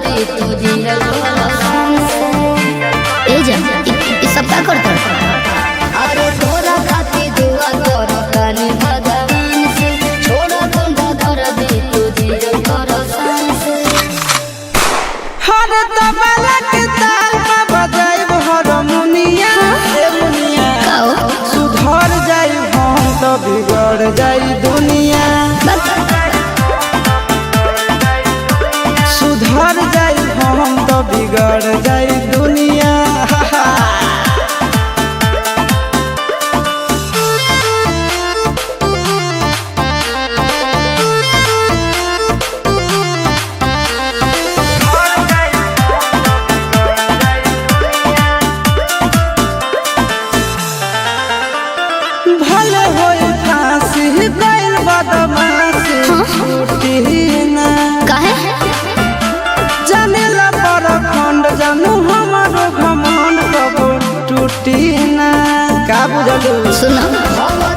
दे तुझे ए जा ये सब का करता अरे तोरा खातिर दुआ करो कानी भगवान से छोड़ा बंदा कर दे तुझे शान से हर तबला के ताल में बजाइब हारमोनिया ए मुनिया सुधर जाई हम तो बिगड़ जाई दुनिया सुधर जाई हम तो बिगड़ जाई दुनिया भले होई फांसी गइल बदमाशी छूटी ना काहे जानेला पर खंड जानू हमारो घमंड कब टूटी ना का बुझलू सुना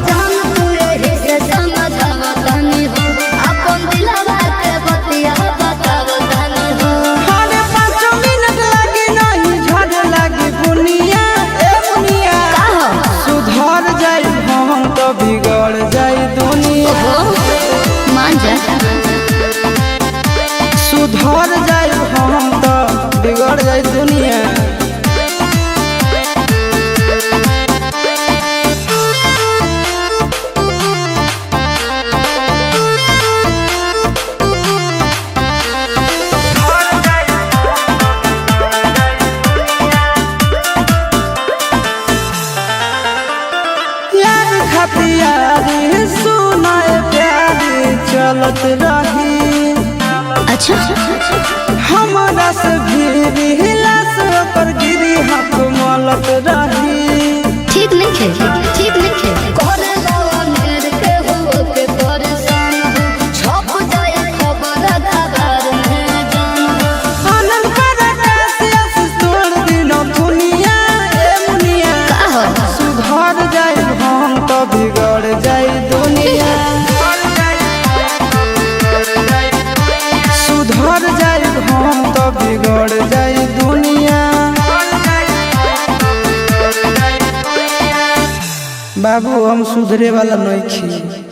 जान तू रे से समझावा तनी हो अपन दिलवा के बतिया बताव तनी हो हर 5 मिनट लगे नहीं झड़ लगी बुनिया ए बुनिया का हो सुधर जाई हम तो बिगड़ जाई दुनिया मान जा सुधर जाई हम तो बिगड़ जाई दुनिया यार खतियारी सुनाए प्यारी चलत रही अच्छा हमारा से भी हिला से पर गिरी हाथ मलत रही ठीक नहीं खे ठीक नहीं खे करे जवान के हो के परेशान हो छप जाए खबर खबर में जान आनंद कर कैसे तोड़ दिनो दुनिया ए मुनिया का हो सुधर जाई हम तो बिगड़ जाई दुनिया सुधर जाई हम तो बिगड़ जाई दुनिया बाबू हम सुधरे वाला नहीं खी।